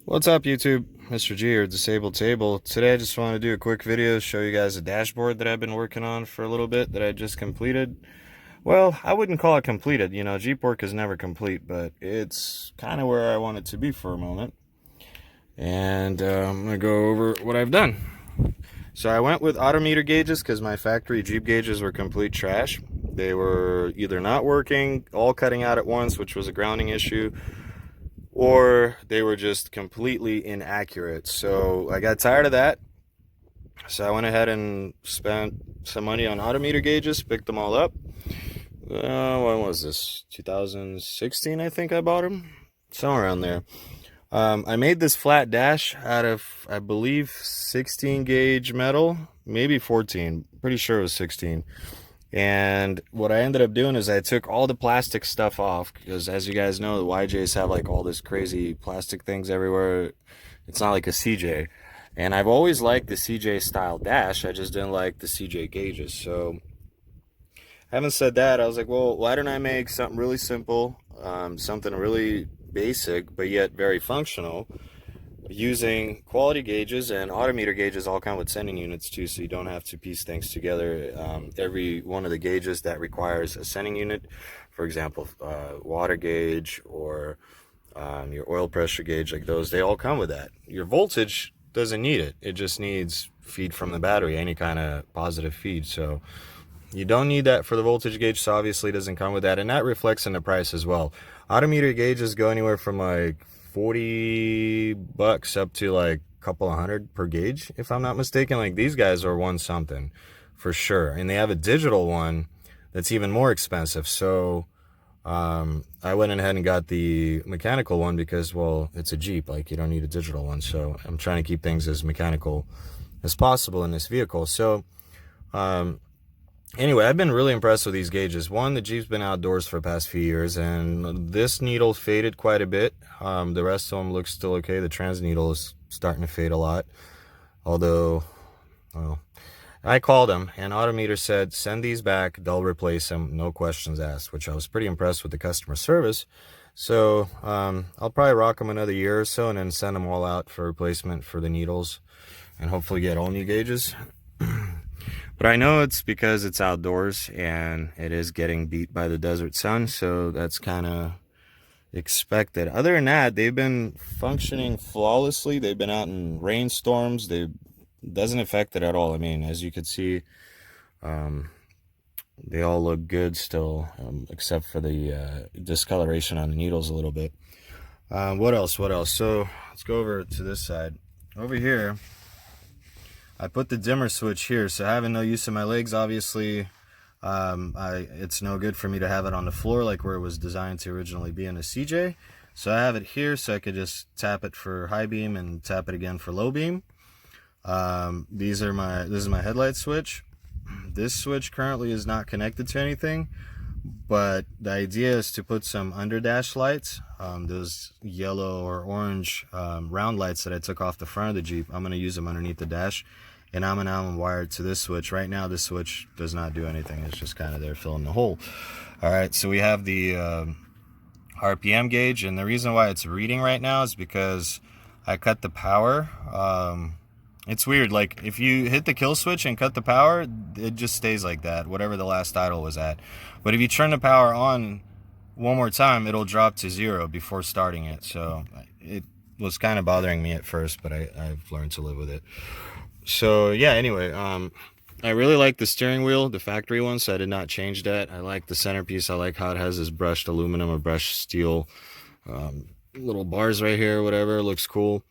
What's up, YouTube? Mr. G or Disabled Table. Today I just want to do a quick video, show you guys a dashboard that I've been working on for a little bit that I just completed. Well, I wouldn't call it completed. You know, Jeep work is never complete, but it's kind of where I want it to be for a moment. And I'm going to go over what I've done. So I went with Autometer gauges because my factory Jeep gauges were complete trash. They were either not working, all cutting out at once, which was a grounding issue, or they were just completely inaccurate. So I got tired of that. So I went ahead and spent some money on Autometer gauges, picked them all up. When was this? 2016, I think I bought them. Somewhere around there. I made this flat dash out of, I believe, 16 gauge metal, maybe 14. Pretty sure it was 16. And what I ended up doing is I took all the plastic stuff off because, as you guys know, the YJs have like all this crazy plastic things everywhere. It's not like a CJ. And I've always liked the CJ style dash. I just didn't like the CJ gauges. So having said that, I was like, well, why don't I make something really simple, something really basic, but yet very functional, using quality gauges, and Autometer gauges all come with sending units too, so you don't have to piece things together. Every one of the gauges that requires a sending unit, for example, water gauge or your oil pressure gauge, like those, they all come with that. Your voltage doesn't need it. It just needs feed from the battery, any kind of positive feed. So you don't need that for the voltage gauge, so obviously it doesn't come with that, and that reflects in the price as well. Autometer gauges go anywhere from like $40 up to like a couple of hundred per gauge, if I'm not mistaken. Like these guys are one something for sure, and they have a digital one that's even more expensive. So I went ahead and got the mechanical one because, well, it's a Jeep, like you don't need a digital one. So I'm trying to keep things as mechanical as possible in this vehicle. So anyway, I've been really impressed with these gauges. One, the Jeep's been outdoors for the past few years, and this needle faded quite a bit. The rest of them look still okay. The trans needle is starting to fade a lot. Although, well, I called them, and Autometer said, send these back, they'll replace them, no questions asked, which I was pretty impressed with the customer service. So I'll probably rock them another year or so, and then send them all out for replacement for the needles, and hopefully get all new gauges. But I know it's because it's outdoors and it is getting beat by the desert sun, so that's kind of expected. Other than that, they've been functioning flawlessly. They've been out in rainstorms. They doesn't affect it at all. I mean, as you can see, they all look good still, except for the discoloration on the needles a little bit. What else? So let's go over to this side. Over here, I put the dimmer switch here, so having no use of my legs, obviously, it's no good for me to have it on the floor like where it was designed to originally be in a CJ. So I have it here so I could just tap it for high beam and tap it again for low beam. This is my headlight switch. This switch currently is not connected to anything, but the idea is to put some under dash lights, those yellow or orange round lights that I took off the front of the Jeep. I'm going to use them underneath the dash, and I'm going to have them wired to this switch. Right now this switch does not do anything. It's just kind of there filling the hole. Alright, so we have the RPM gauge, and the reason why it's reading right now is because I cut the power. It's weird, like if you hit the kill switch and cut the power, it just stays like that, whatever the last idle was at. But if you turn the power on one more time, it'll drop to 0 before starting it. So it was kind of bothering me at first, but I've learned to live with it. So yeah, anyway, I really like the steering wheel, the factory one, so I did not change that. I like the centerpiece. I like how it has this brushed aluminum or brushed steel little bars right here, whatever. It looks cool.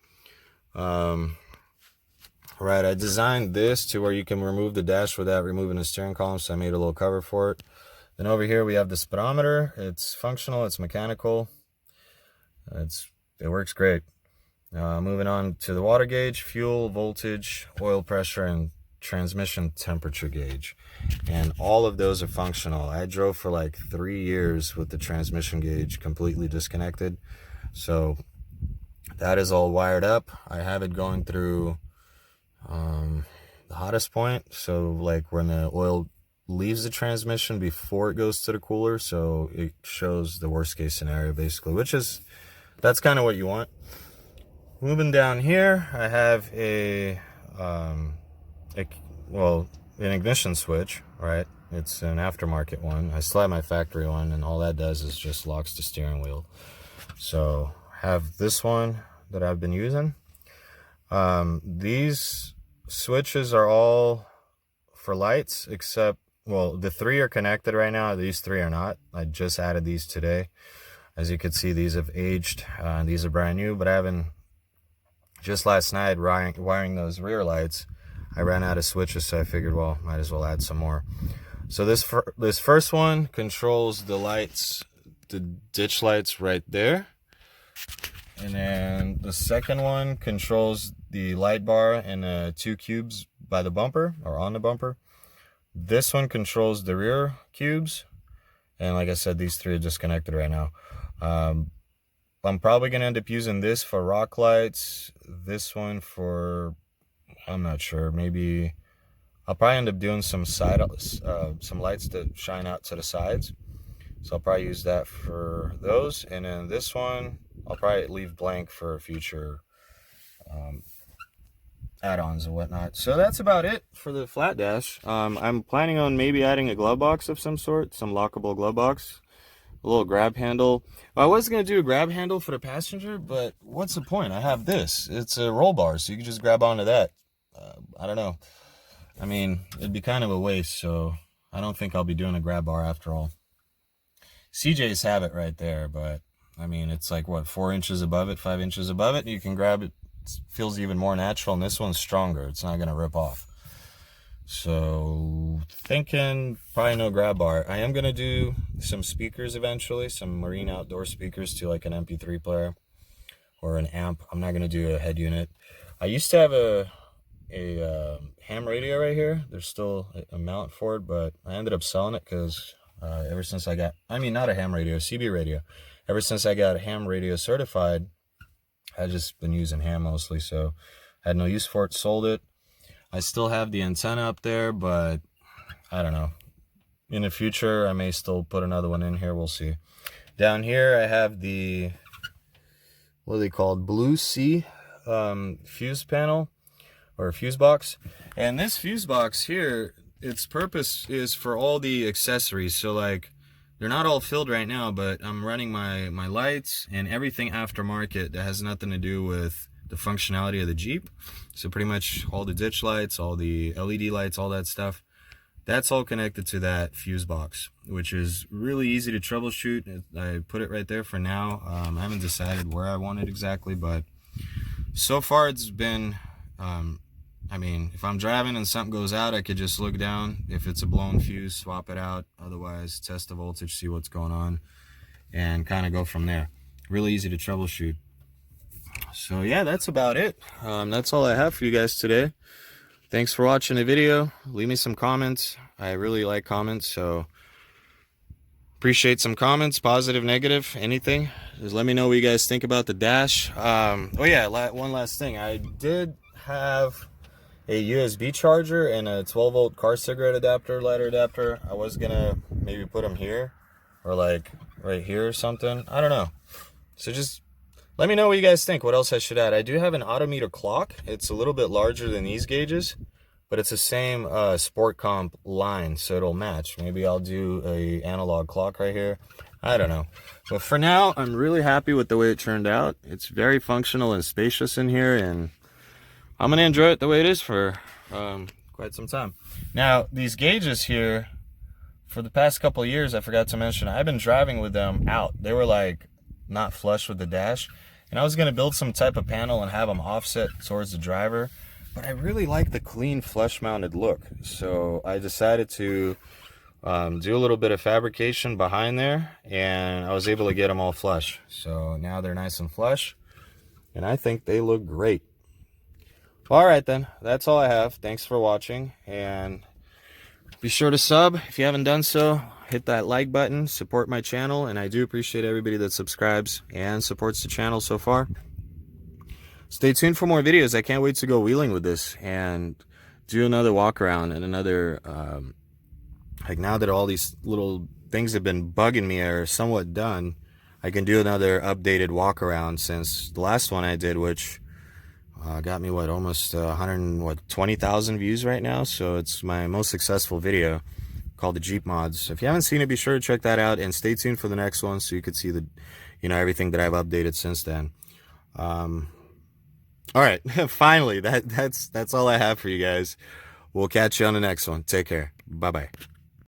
Right, I designed this to where you can remove the dash without removing the steering column, so I made a little cover for it. Then over here we have the speedometer. It's functional, it's mechanical. It works great. Moving on to the water gauge, fuel, voltage, oil pressure, and transmission temperature gauge. And all of those are functional. I drove for like 3 years with the transmission gauge completely disconnected. So that is all wired up. I have it going through the hottest point, so like when the oil leaves the transmission before it goes to the cooler, so it shows the worst case scenario basically, which is, that's kind of what you want. moving down here, I have well, an ignition switch, right? It's an aftermarket one. I still have my factory one, and all that does is just locks the steering wheel. So I have this one that I've been using. These switches are all for lights, except, well, the 3 are connected right now. These 3 are not. I just added these today. As you can see, these have aged. These are brand new, but I haven't. Just last night, wiring those rear lights, I ran out of switches, so I figured, well, might as well add some more. So this first one controls the lights, the ditch lights right there. And then the second one controls the light bar and 2 cubes by the bumper, or on the bumper. This one controls the rear cubes. And like I said, these 3 are disconnected right now. I'm probably going to end up using this for rock lights. This one for, I'm not sure, maybe I'll probably end up doing some lights that shine out to the sides. So I'll probably use that for those. And then this one, I'll probably leave blank for future add-ons and whatnot. So that's about it for the flat dash. I'm planning on maybe adding a glove box of some sort, some lockable glove box. A little grab handle. I was going to do a grab handle for the passenger, but what's the point? I have this. It's a roll bar, so you can just grab onto that. I don't know. I mean, it'd be kind of a waste, so I don't think I'll be doing a grab bar after all. CJ's have it right there, but I mean, it's like, what, 4 inches above it, 5 inches above it? You can grab it. It feels even more natural, and this one's stronger. It's not going to rip off. So thinking probably no grab bar. I am going to do some speakers eventually, some marine outdoor speakers to like an MP3 player or an amp. I'm not going to do a head unit. I used to have a ham radio right here. There's still a mount for it, but I ended up selling it because ever since I got, I mean, not a ham radio, CB radio. Ever since I got ham radio certified, I've just been using ham mostly, so I had no use for it, sold it. I still have the antenna up there, but I don't know. In the future, I may still put another one in here. We'll see. Down here, I have the, what are they called? Blue C fuse panel or fuse box. And this fuse box here, its purpose is for all the accessories. So like, they're not all filled right now, but I'm running my lights and everything aftermarket that has nothing to do with the functionality of the Jeep. So pretty much all the ditch lights, all the LED lights, all that stuff, that's all connected to that fuse box, which is really easy to troubleshoot. I put it right there for now. I haven't decided where I want it exactly, but so far it's been, I mean, if I'm driving and something goes out, I could just look down. If it's a blown fuse, swap it out. Otherwise, test the voltage, see what's going on, and kind of go from there. Really easy to troubleshoot. So yeah, that's about it. That's all I have for you guys today. Thanks for watching the video. Leave me some comments. I really like comments, so appreciate some comments, positive, negative, anything. Just let me know what you guys think about the dash. Oh yeah, one last thing. I did have a USB charger and a 12-volt car cigarette adapter, lighter adapter. I was gonna maybe put them here or like right here or something. I don't know. So just let me know what you guys think, what else I should add. I do have an Autometer clock. It's a little bit larger than these gauges, but it's the same Sport Comp line, so it'll match. Maybe I'll do a analog clock right here. I don't know. But for now, I'm really happy with the way it turned out. It's very functional and spacious in here, and I'm going to enjoy it the way it is for quite some time. Now, these gauges here, for the past couple of years, I forgot to mention, I've been driving with them out. They were like not flush with the dash. And I was going to build some type of panel and have them offset towards the driver, but I really like the clean flush mounted look. So I decided to do a little bit of fabrication behind there, and I was able to get them all flush. So now they're nice and flush, and I think they look great. All right then, that's all I have. Thanks for watching, and be sure to sub if you haven't done so. Hit that like button, support my channel, and I do appreciate everybody that subscribes and supports the channel so far. Stay tuned for more videos. I can't wait to go wheeling with this and do another walk around and another, like now that all these little things have been bugging me are somewhat done, I can do another updated walk around since the last one I did, which Got me what, almost 120,000 views right now. So it's my most successful video, called the Jeep Mods. If you haven't seen it, be sure to check that out and stay tuned for the next one so you could see the, everything that I've updated since then. All right, finally, that's all I have for you guys. We'll catch you on the next one. Take care. Bye bye.